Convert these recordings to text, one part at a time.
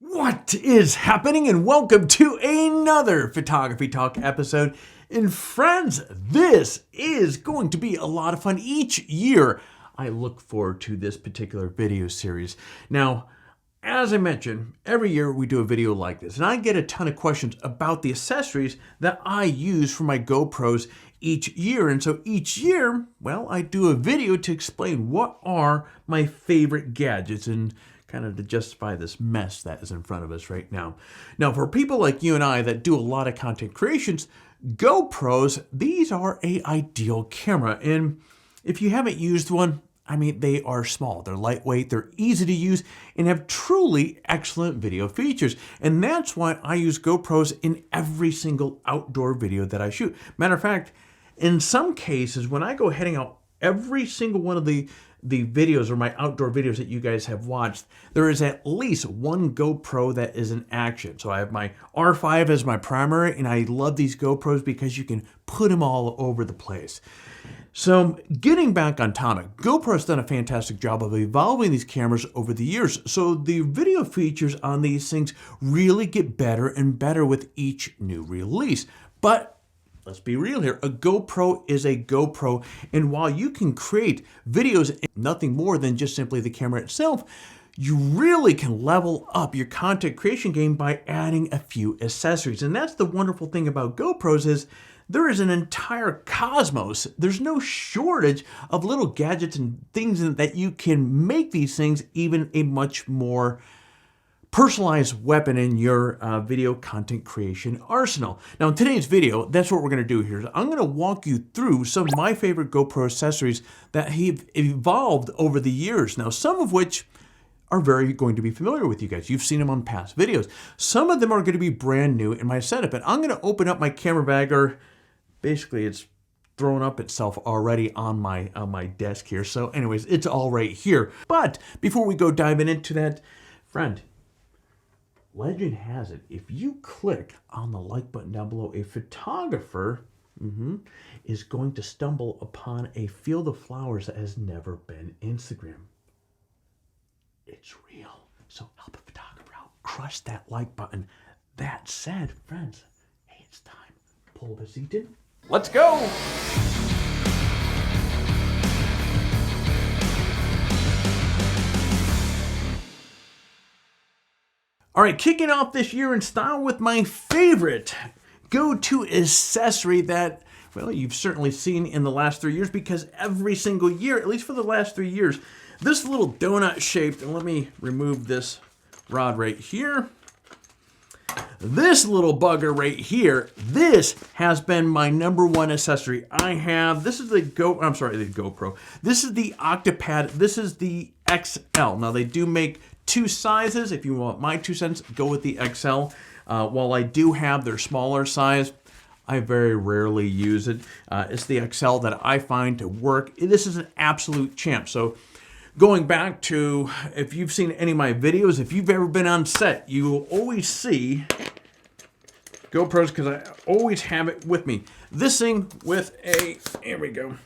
What is happening, and welcome to another Photography Talk episode. And friends, this is going to be a lot of fun. Each year, I look forward to this particular video series. Now, as I mentioned, every year we do a video like this, and I get a ton of questions about the accessories that I use for my GoPros each year. And so each year, well, I do a video to explain what are my favorite gadgets and kind of to justify this mess that is in front of us right now. Now, for people like you and I that do a lot of content creations, GoPros, these are an ideal camera. And if you haven't used one, I mean, they are small, they're lightweight, they're easy to use, and have truly excellent video features. And that's why I use GoPros in every single outdoor video that I shoot. Matter of fact, in some cases, when I go heading out, every single one of the videos or my outdoor videos that you guys have watched, there is at least one GoPro that is in action. So I have my R5 as my primary, and I love these GoPros because you can put them all over the place. So getting back on topic, GoPro's done a fantastic job of evolving these cameras over the years. So the video features on these things really get better and better with each new release. But let's be real here, a GoPro is a GoPro, and while you can create videos, nothing more than just simply the camera itself, you really can level up your content creation game by adding a few accessories. And that's the wonderful thing about GoPros is there is an entire cosmos. There's no shortage of little gadgets and things that you can make these things even a much more personalized weapon in your video content creation arsenal. Now in today's video, that's what we're gonna do here. I'm gonna walk you through some of my favorite GoPro accessories that have evolved over the years. Now, some of which are very going to be familiar with you guys. You've seen them on past videos. Some of them are gonna be brand new in my setup, and I'm gonna open up my camera bag, or basically it's thrown up itself already on my desk here. So anyways, it's all right here. But before we go diving into that, friend, legend has it, if you click on the like button down below, a photographer is going to stumble upon a field of flowers that has never been Instagram. It's real. So help a photographer out. Crush that like button. That said, friends, hey, it's time. Pull the seat in. Let's go. All right, kicking off this year in style with my favorite go-to accessory that, well, you've certainly seen in the last 3 years, because every single year, at least for the last 3 years, this little donut shaped, and let me remove this rod right here. This little bugger right here, this has been my number one accessory. I have, this is the GoPro. This is the Octopad. This is the XL. Now they do make two sizes. If you want my 2 cents, go with the XL. While I do have their smaller size, I very rarely use it. It's the XL that I find to work. This is an absolute champ. So going back to, if you've seen any of my videos, if you've ever been on set, you will always see GoPros, because I always have it with me. This thing with a, here we go,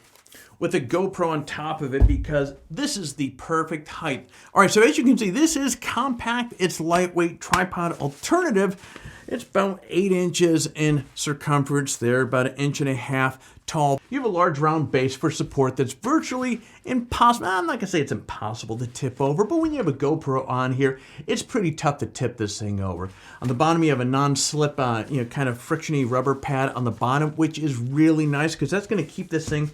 with a GoPro on top of it, because this is the perfect height. All right, so as you can see, this is compact. It's lightweight, tripod alternative. It's about 8 inches in circumference there, about 1.5 inches tall. You have a large round base for support that's virtually impossible. I'm not gonna say it's impossible to tip over, but when you have a GoPro on here, it's pretty tough to tip this thing over. On the bottom, you have a non-slip, kind of frictiony rubber pad on the bottom, which is really nice because that's gonna keep this thing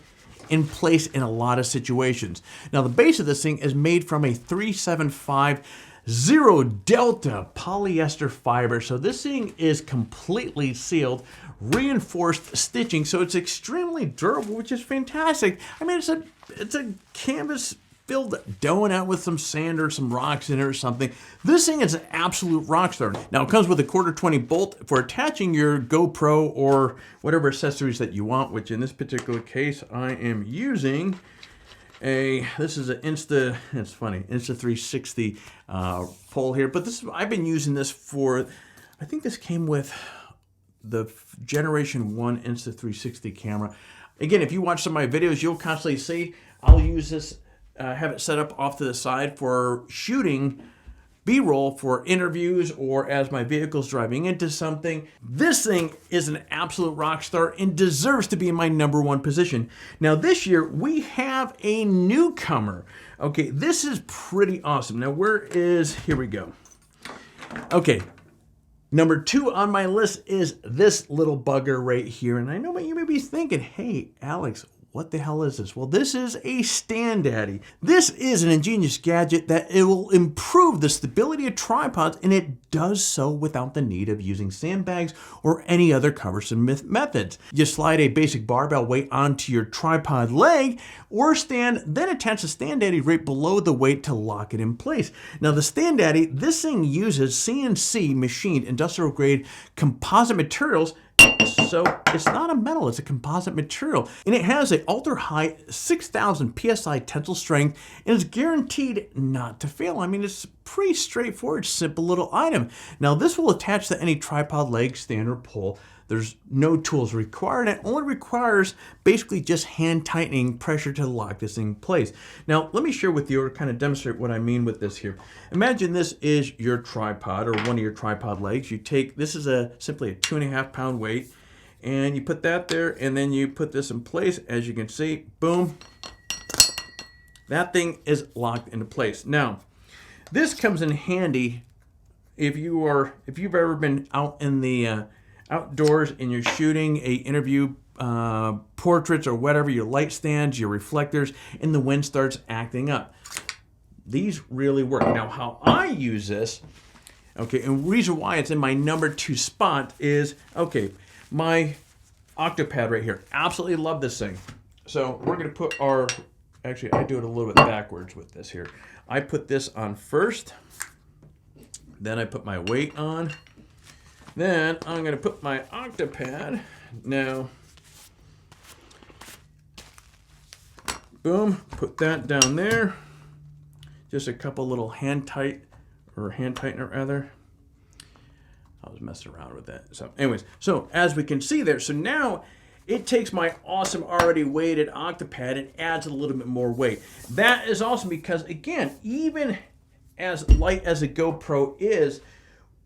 in place in a lot of situations. Now, the base of this thing is made from a 375 Zero Delta polyester fiber. So this thing is completely sealed, reinforced stitching, so it's extremely durable, which is fantastic. I mean, it's a canvas filled donut with some sand or some rocks in it or something. This thing is an absolute rock star. Now, it comes with a 1/4 bolt for attaching your GoPro or whatever accessories that you want, which in this particular case, I am using this is an Insta360 pole here, but I've been using this for, I think this came with the Generation 1 Insta360 camera. Again, if you watch some of my videos, you'll constantly see I'll use this, have it set up off to the side for shooting B-roll for interviews or as my vehicle's driving into something. This thing is an absolute rock star and deserves to be in my #1 position. Now this year we have a newcomer. Okay, this is pretty awesome. Now here we go. Okay. #2 on my list is this little bugger right here. And I know what you may be thinking, hey, Alex, what the hell is this? Well, this is a Stand Daddy. This is an ingenious gadget that it will improve the stability of tripods, and it does so without the need of using sandbags or any other cumbersome methods. You slide a basic barbell weight onto your tripod leg or stand, then attach the Stand Daddy right below the weight to lock it in place. Now the Stand Daddy, this thing uses CNC machined industrial grade composite materials. So it's not a metal, it's a composite material. And it has an ultra high 6,000 PSI tensile strength and is guaranteed not to fail. I mean, it's pretty straightforward, simple little item. Now this will attach to any tripod leg, stand, or pole. There's no tools required. It only requires basically just hand tightening pressure to lock this thing in place. Now, let me share with you or kind of demonstrate what I mean with this here. Imagine this is your tripod or one of your tripod legs. You take, this is simply a 2.5 pound weight, and you put that there, and then you put this in place. As you can see, boom, that thing is locked into place. Now, this comes in handy if you've ever been out in the outdoors and you're shooting a interview, portraits or whatever, your light stands, your reflectors, and the wind starts acting up. These really work. Now, how I use this, okay, and the reason why it's in my #2 spot is, okay, my Octopad right here. Absolutely love this thing. So we're going to put actually, I do it a little bit backwards with this here. I put this on first, then I put my weight on. Then I'm going to put my Octopad. Now, boom, put that down there. Just a couple little hand tightener rather. I was messing around with that. So anyways, so as we can see there, so now it takes my awesome already weighted Octopad and adds a little bit more weight. That is awesome because, again, even as light as a GoPro is,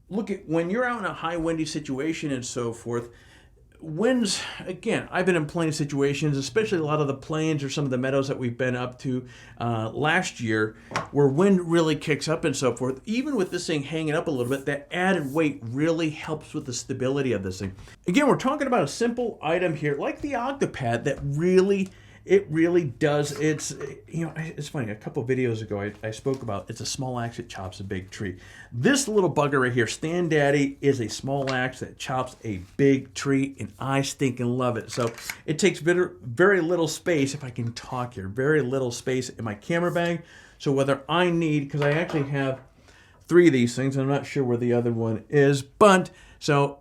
look at when you're out in a high windy situation and so forth, winds, again, I've been in plenty of situations, especially a lot of the plains or some of the meadows that we've been up to last year, where wind really kicks up and so forth. Even with this thing hanging up a little bit, that added weight really helps with the stability of this thing. Again, we're talking about a simple item here, like the Octopad, that really does. It's, you know, it's funny, a couple videos ago I spoke about it's a small axe that chops a big tree. This little bugger right here, Stand Daddy, is a small axe that chops a big tree, and I stinking love it. So it takes very little space, if I can talk here, very little space in my camera bag. So whether I need, because I actually have 3 of these things, I'm not sure where the other one is, but so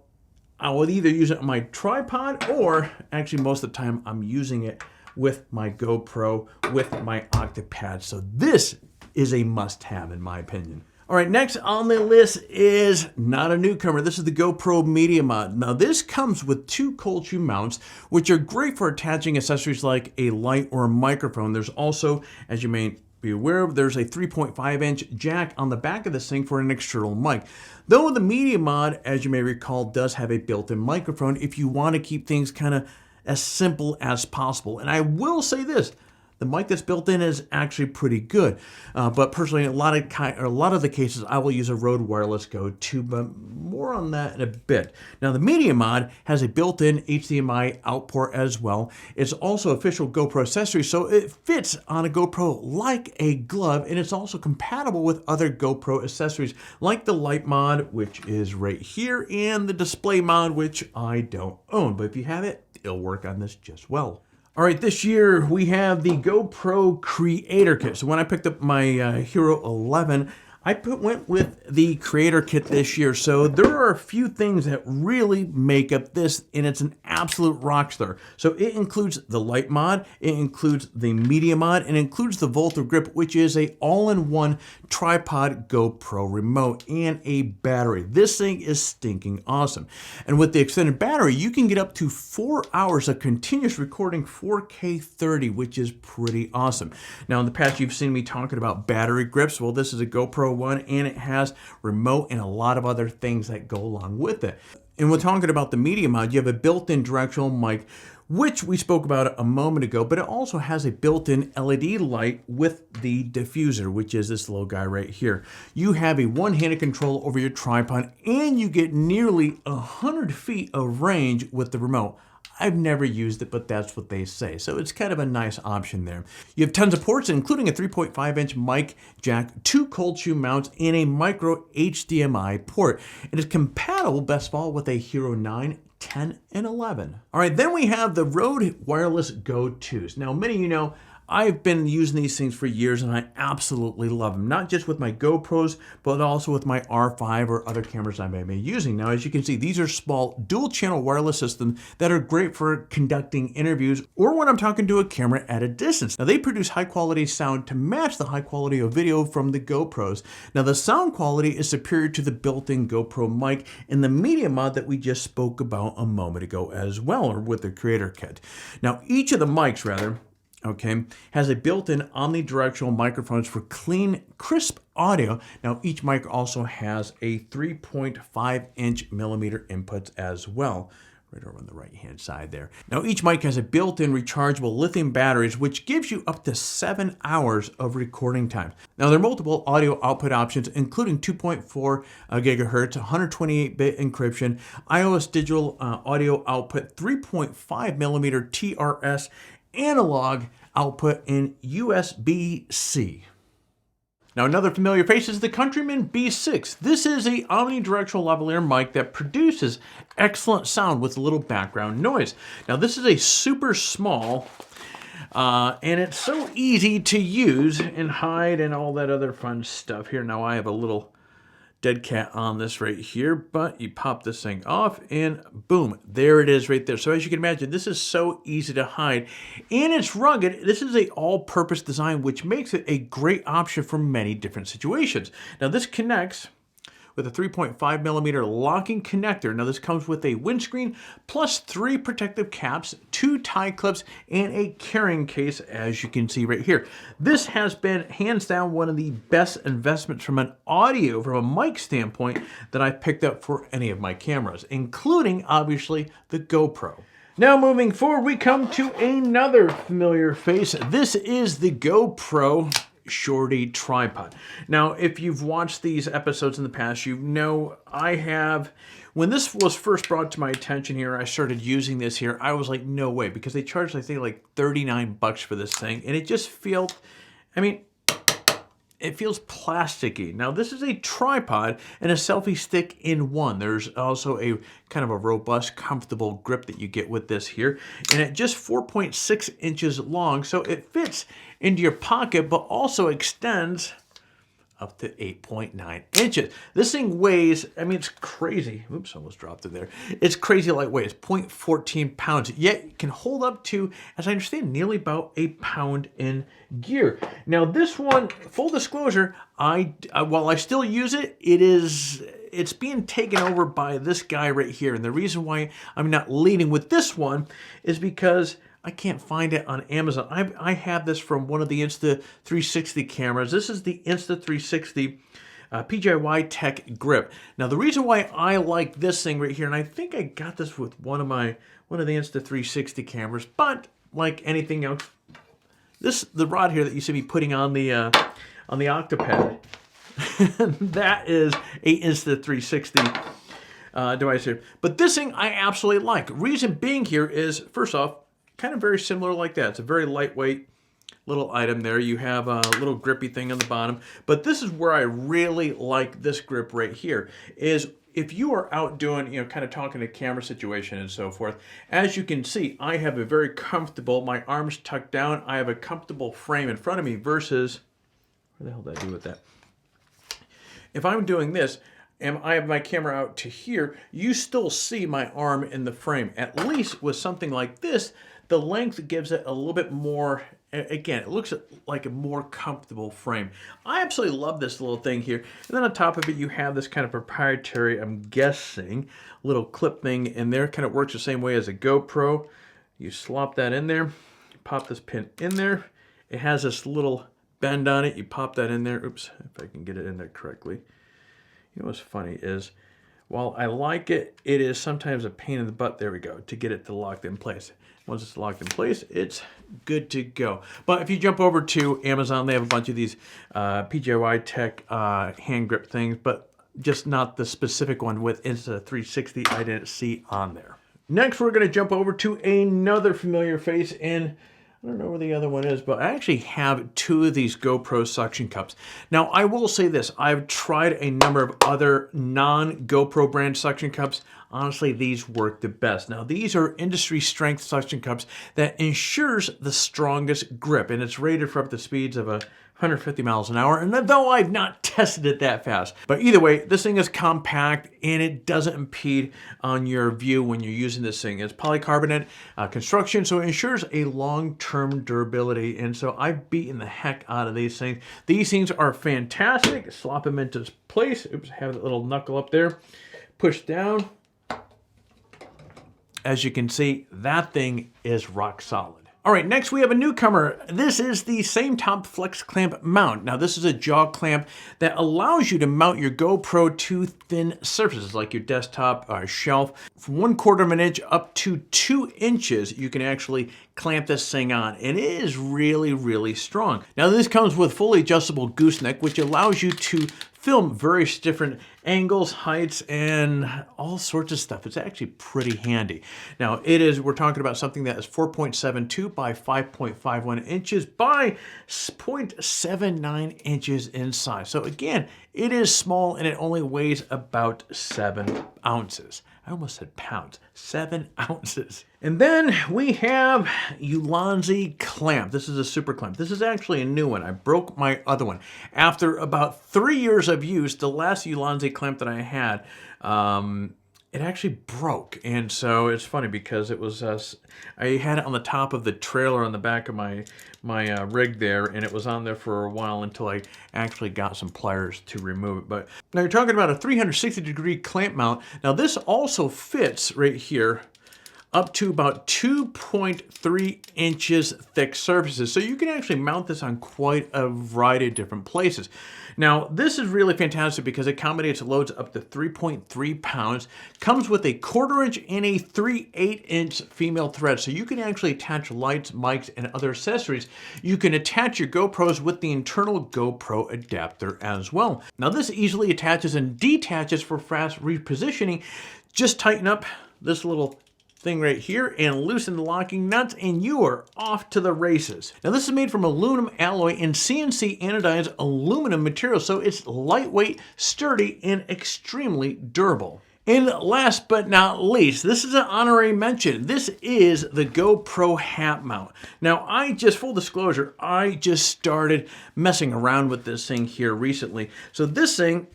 I will either use it on my tripod, or actually most of the time I'm using it with my GoPro, with my Octopad. So this is a must-have in my opinion. All right, next on the list is not a newcomer. This is the GoPro Media Mod. Now this comes with 2 cold shoe mounts, which are great for attaching accessories like a light or a microphone. There's also, as you may be aware of, there's a 3.5-inch jack on the back of this thing for an external mic. Though the Media Mod, as you may recall, does have a built-in microphone if you want to keep things kind of as simple as possible. And I will say this, the mic that's built in is actually pretty good. But personally, a lot of the cases, I will use a Rode Wireless Go 2, but more on that in a bit. Now, the Media Mod has a built-in HDMI out port as well. It's also official GoPro accessory, so it fits on a GoPro like a glove, and it's also compatible with other GoPro accessories, like the Light Mod, which is right here, and the Display Mod, which I don't own. But if you have it, it'll work on this just well. All right, this year we have the GoPro Creator Kit. So when I picked up my Hero 11, I went with the Creator Kit this year. So there are a few things that really make up this, and it's an absolute rock star. So it includes the Light Mod, it includes the Media Mod, and it includes the Volta Grip, which is a all-in-one tripod GoPro remote and a battery. This thing is stinking awesome. And with the extended battery, you can get up to 4 hours of continuous recording 4K 30, which is pretty awesome. Now in the past, you've seen me talking about battery grips. Well, this is a GoPro GoPro One, and it has remote and a lot of other things that go along with it. And we're talking about the media mount. You have a built-in directional mic, which we spoke about a moment ago, but it also has a built-in LED light with the diffuser, which is this little guy right here. You have a one-handed control over your tripod, and you get nearly 100 feet of range with the remote. I've never used it, but that's what they say. So it's kind of a nice option there. You have tons of ports, including a 3.5-inch mic jack, 2 cold shoe mounts, and a micro HDMI port. It is compatible, best of all, with a Hero 9, 10, and 11. All right, then we have the Rode Wireless Go 2s. Now, many of you know, I've been using these things for years and I absolutely love them. Not just with my GoPros, but also with my R5 or other cameras I may be using. Now, as you can see, these are small dual channel wireless systems that are great for conducting interviews or when I'm talking to a camera at a distance. Now, they produce high quality sound to match the high quality of video from the GoPros. Now, the sound quality is superior to the built-in GoPro mic and the media mod that we just spoke about a moment ago as well, or with the Creator Kit. Now, each of the mics, okay, has a built-in omnidirectional microphones for clean, crisp audio. Now, each mic also has a 3.5-inch millimeter inputs as well, right over on the right-hand side there. Now, each mic has a built-in rechargeable lithium batteries, which gives you up to 7 hours of recording time. Now, there are multiple audio output options, including 2.4 gigahertz, 128-bit encryption, iOS digital audio output, 3.5 millimeter TRS, analog output, in USB-C. Now, another familiar face is the Countryman B6. This is a omnidirectional lavalier mic that produces excellent sound with little background noise. Now, this is a super small, and it's so easy to use and hide and all that other fun stuff here. Now, I have a little dead cat on this right here, but you pop this thing off and boom, there it is right there. So as you can imagine, this is so easy to hide and it's rugged. This is a all-purpose design, which makes it a great option for many different situations. Now, this connects with a 3.5 millimeter locking connector. Now, this comes with a windscreen plus 3 protective caps, 2 tie clips, and a carrying case, as you can see right here. This has been hands down one of the best investments from a mic standpoint that I've picked up for any of my cameras, including obviously the GoPro. Now, moving forward, we come to another familiar face. This is the GoPro Shorty Tripod. Now, if you've watched these episodes in the past, you know I have. When this was first brought to my attention here, I started using this here. I was like, no way, because they charged, I think, like 39 bucks for this thing, and it just felt, I mean, it feels plasticky. Now, this is a tripod and a selfie stick in one. There's also a kind of a robust, comfortable grip that you get with this here. And at just 4.6 inches long, so it fits into your pocket, but also extends up to 8.9 inches. This thing weighs, I mean, it's crazy. Oops, almost dropped it there. It's crazy lightweight. It's 0.14 pounds, yet it can hold up to, as I understand, nearly about a pound in gear. Now, this one, full disclosure, while I still use it, it's being taken over by this guy right here. And the reason why I'm not leading with this one is because I can't find it on Amazon. I have this from one of the Insta360 cameras. This is the Insta360 PJY Tech grip. Now, the reason why I like this thing right here, and I think I got this with one of the Insta360 cameras, but like anything else, the rod here that you see me putting on the Octopad, that is a Insta360 device here. But this thing I absolutely like. Reason being here is, first off, kind of very similar like that. It's a very lightweight little item there. You have a little grippy thing on the bottom. But this is where I really like this grip right here, is if you are out doing, kind of talking to camera situation and so forth, as you can see, I have a very comfortable, my arms tucked down, I have a comfortable frame in front of me versus, where the hell did I do with that? If I'm doing this, and I have my camera out to here, you still see my arm in the frame. At least with something like this, the length gives it a little bit more, again, it looks like a more comfortable frame. I absolutely love this little thing here. And then on top of it, you have this kind of proprietary, I'm guessing, little clip thing in there. Kind of works the same way as a GoPro. You slop that in there, pop this pin in there. It has this little bend on it. You pop that in there. Oops, if I can get it in there correctly. You know what's funny is, while I like it, it is sometimes a pain in the butt, there we go, to get it to lock in place. Once it's locked in place, it's good to go. But if you jump over to Amazon, they have a bunch of these PJY Tech hand grip things, but just not the specific one with Insta360 I didn't see on there. Next, we're going to jump over to another familiar face, and I don't know where the other one is, but I actually have two of these GoPro suction cups. Now, I will say this. I've tried a number of other non-GoPro brand suction cups. Honestly, these work the best. Now, these are industry strength suction cups that ensures the strongest grip, and it's rated for up to speeds of 150 miles an hour, and though I've not tested it that fast. But either way, this thing is compact and it doesn't impede on your view when you're using this thing. It's polycarbonate construction, so it ensures a long-term durability, and so I've beaten the heck out of these things. These things are fantastic. Slop them into place. Oops, have that little knuckle up there. Push down. As you can see, that thing is rock solid. All right, next we have a newcomer. This is the same top flex clamp mount. Now this is a jaw clamp that allows you to mount your GoPro to thin surfaces like your desktop or shelf. From 1/4 of an inch up to 2 inches, you can actually clamp this thing on, and it is really, really strong. Now this comes with fully adjustable gooseneck, which allows you to film various different angles, heights, and all sorts of stuff. It's actually pretty handy. Now we're talking about something that is 4.72 by 5.51 inches by 0.79 inches in size. So again, it is small and it only weighs about 7 ounces. I almost said pounds, 7 ounces. And then we have Ulanzi clamp. This is a super clamp. This is actually a new one. I broke my other one. After about 3 years of use, the last Ulanzi clamp that I had, it actually broke. And so it's funny because it was, I had it on the top of the trailer on the back of my rig there, and it was on there for a while until I actually got some pliers to remove it. But now you're talking about a 360-degree clamp mount. Now this also fits right here up to about 2.3 inches thick surfaces. So you can actually mount this on quite a variety of different places. Now, this is really fantastic because it accommodates loads up to 3.3 pounds, comes with a 1/4 inch and a 3/8 inch female thread. So you can actually attach lights, mics, and other accessories. You can attach your GoPros with the internal GoPro adapter as well. Now, this easily attaches and detaches for fast repositioning. Just tighten up this little thing right here and loosen the locking nuts, and you are off to the races. Now this is made from aluminum alloy and CNC anodized aluminum material, so it's lightweight, sturdy, and extremely durable. And last but not least, this is an honorary mention. This is the GoPro Hat Mount. Now full disclosure, I just started messing around with this thing here recently. So this thing,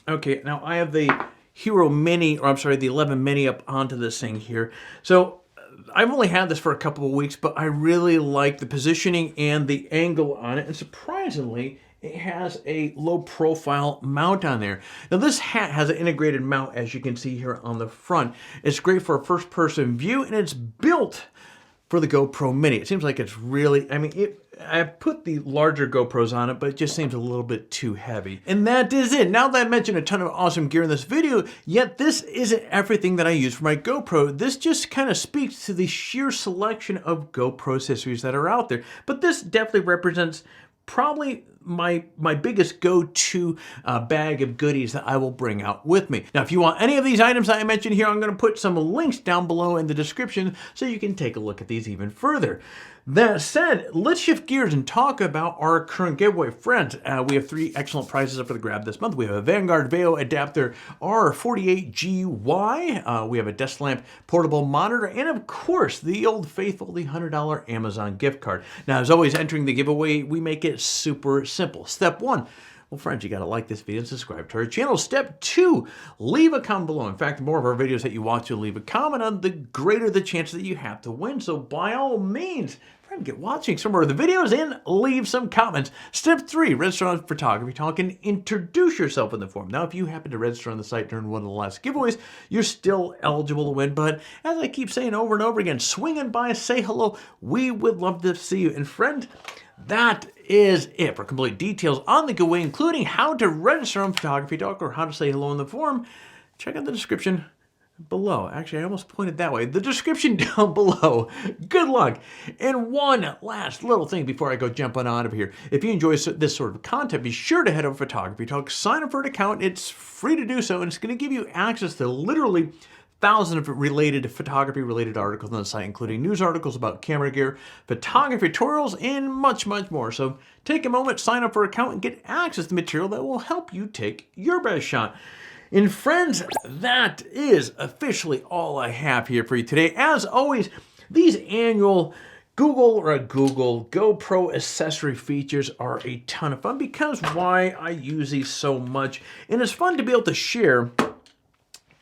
okay, now I have the Hero Mini, or I'm sorry, the 11 Mini up onto this thing here. So I've only had this for a couple of weeks, but I really like the positioning and the angle on it. And surprisingly, it has a low profile mount on there. Now this hat has an integrated mount, as you can see here on the front. It's great for a first person view, and it's built for the GoPro Mini. It seems like it's really, I put the larger GoPros on it, but it just seems a little bit too heavy. And that is it. Now that I mentioned a ton of awesome gear in this video, yet this isn't everything that I use for my GoPro. This just kind of speaks to the sheer selection of GoPro accessories that are out there. But this definitely represents probably my biggest go-to bag of goodies that I will bring out with me. Now, if you want any of these items that I mentioned here, I'm going to put some links down below in the description so you can take a look at these even further. That said, let's shift gears and talk about our current giveaway. Friends, we have 3 excellent prizes up for the grab this month. We have a Vanguard Veo adapter R48GY. We have a desk lamp portable monitor, and of course, the old faithful, the $100 Amazon gift card. Now, as always, entering the giveaway, we make it super simple. Step 1. Well, friends, you got to like this video and subscribe to our channel. Step 2, leave a comment below. In fact, the more of our videos that you watch, you'll leave a comment on, the greater the chance that you have to win. So by all means, friend, get watching some more of the videos and leave some comments. Step 3, register on Photography Talk and introduce yourself in the forum. Now, if you happen to register on the site during one of the last giveaways, you're still eligible to win. But as I keep saying over and over again, swing in by, say hello. We would love to see you. And friend, that is it for complete details on the giveaway, including how to register on PhotographyTalk or how to say hello in the forum. Check out the description below. Actually, I almost pointed that way. The description down below. Good luck. And one last little thing before I go jumping out of here. If you enjoy this sort of content, be sure to head over to PhotographyTalk, sign up for an account. It's free to do so, and it's going to give you access to literally thousands of photography-related articles on the site, including news articles about camera gear, photography tutorials, and much, much more. So take a moment, sign up for an account, and get access to material that will help you take your best shot. And friends, that is officially all I have here for you today. As always, these annual GoPro accessory features are a ton of fun because why I use these so much. And it's fun to be able to share,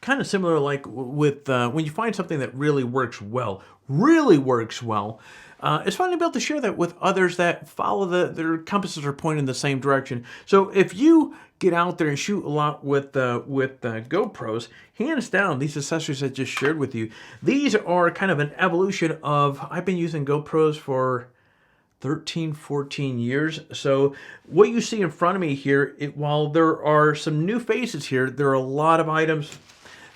kind of similar like with when you find something that really works well. It's fun to be able to share that with others that follow their compasses are pointing in the same direction. So if you get out there and shoot a lot with GoPros, hands down, these accessories I just shared with you, these are kind of an evolution of, I've been using GoPros for 13, 14 years. So what you see in front of me here, while there are some new faces here, there are a lot of items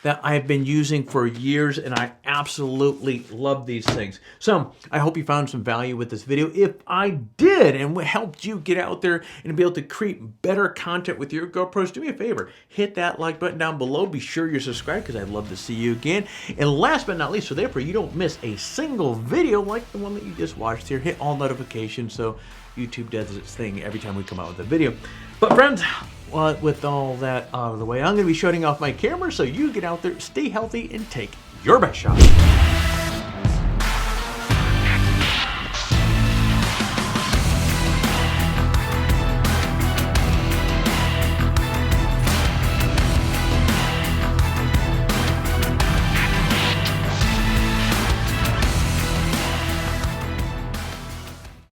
that I've been using for years, and I absolutely love these things. So I hope you found some value with this video. If I did and helped you get out there and be able to create better content with your GoPros, do me a favor, hit that like button down below. Be sure you're subscribed because I'd love to see you again. And last but not least, so therefore you don't miss a single video like the one that you just watched here, hit all notifications so YouTube does its thing every time we come out with a video. But friends, well, with all that out of the way, I'm going to be shutting off my camera so you get out there, stay healthy, and take your best shot.